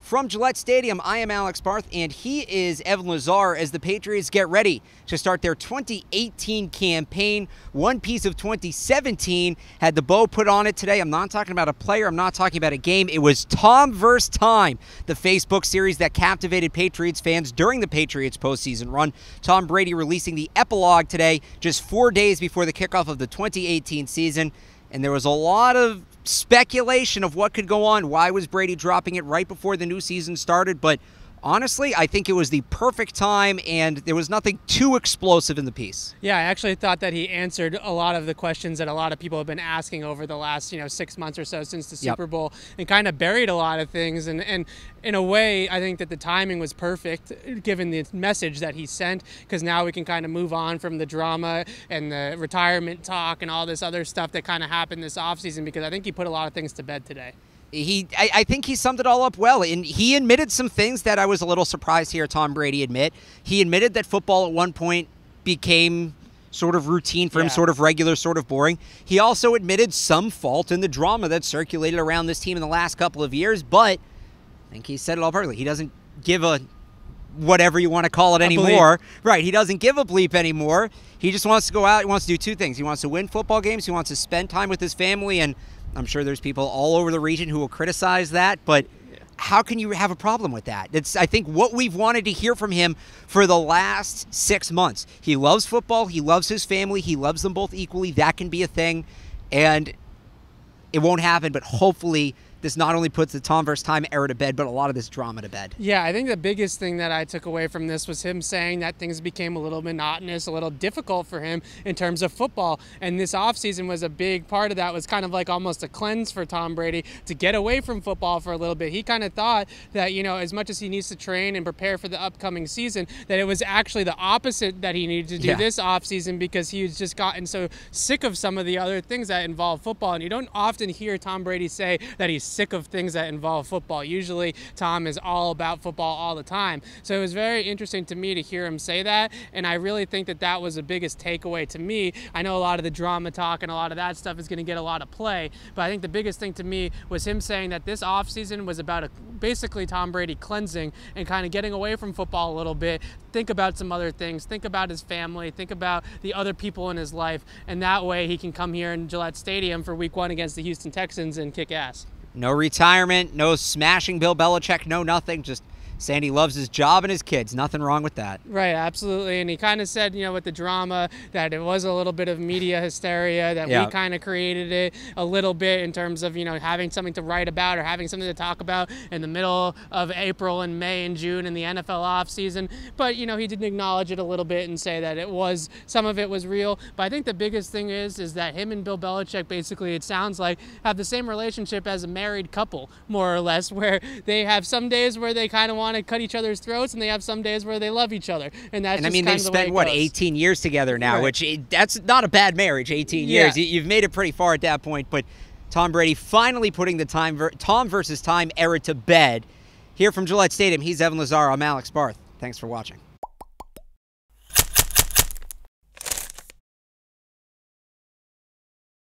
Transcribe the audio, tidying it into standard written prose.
From Gillette Stadium, I am Alex Barth, and he is Evan Lazar as the Patriots get ready to start their 2018 campaign. One piece of 2017 had the bow put on it today. I'm not talking about a player. I'm not talking about a game. It was Tom vs. Time, the Facebook series that captivated Patriots fans during the Patriots postseason run. Tom Brady releasing the epilogue today, just 4 days before the kickoff of the 2018 season. And there was a lot of speculation of what could go on. Why was Brady dropping it right before the new season started? But honestly, I think it was the perfect time, and there was nothing too explosive in the piece. Yeah, I actually thought that he answered a lot of the questions that a lot of people have been asking over the last 6 months or so since the Super Bowl, and kind of buried a lot of things. And in a way, I think that the timing was perfect given the message that he sent, because now we can kind of move on from the drama and the retirement talk and all this other stuff that kind of happened this offseason, because I think he put a lot of things to bed today. I think he summed it all up well, and he admitted some things that I was a little surprised to hear Tom Brady admit. He admitted that football at one point became sort of routine for him, sort of regular, sort of boring. He also admitted some fault in the drama that circulated around this team in the last couple of years, but I think he said it all perfectly. He doesn't give a whatever you want to call it anymore. Right, he doesn't give a bleep anymore. He just wants to go out. He wants to do two things. He wants to win football games. He wants to spend time with his family, and I'm sure there's people all over the region who will criticize that, but how can you have a problem with that? It's, I think, what we've wanted to hear from him for the last 6 months. He loves football. He loves his family. He loves them both equally. That can be a thing, and it won't happen, but hopefully this not only puts the Tom vs. Time era to bed, but a lot of this drama to bed. Yeah, I think the biggest thing that I took away from this was him saying that things became a little monotonous, a little difficult for him in terms of football. And this offseason was a big part of that. It was kind of like almost a cleanse for Tom Brady to get away from football for a little bit. He kind of thought that, as much as he needs to train and prepare for the upcoming season, that it was actually the opposite that he needed to do this offseason, because he's just gotten so sick of some of the other things that involve football. And you don't often hear Tom Brady say that he's sick of things that involve football. Usually Tom is all about football all the time. So it was very interesting to me to hear him say that, and I really think that that was the biggest takeaway to me. I know a lot of the drama talk and a lot of that stuff is going to get a lot of play, but I think the biggest thing to me was him saying that this offseason was about basically Tom Brady cleansing and kind of getting away from football a little bit, think about some other things, think about his family, think about the other people in his life, and that way he can come here in Gillette Stadium for Week 1 against the Houston Texans and kick ass. No retirement, no smashing Bill Belichick, no nothing, just saying he loves his job and his kids. Nothing wrong with that. Right, absolutely. And he kind of said, with the drama, that it was a little bit of media hysteria, that we kind of created it a little bit in terms of, having something to write about or having something to talk about in the middle of April and May and June in the NFL offseason. But, he didn't acknowledge it a little bit and say that some of it was real. But I think the biggest thing is that him and Bill Belichick, basically, it sounds like, have the same relationship as a married couple, more or less, where they have some days where they kind of want to cut each other's throats, and they have some days where they love each other, and that's. And I mean, they've spent what 18 years together now, which that's not a bad marriage. 18 years, you've made it pretty far at that point. But Tom Brady finally putting the Tom versus Time era to bed. Here from Gillette Stadium, he's Evan Lazar. I'm Alex Barth. Thanks for watching.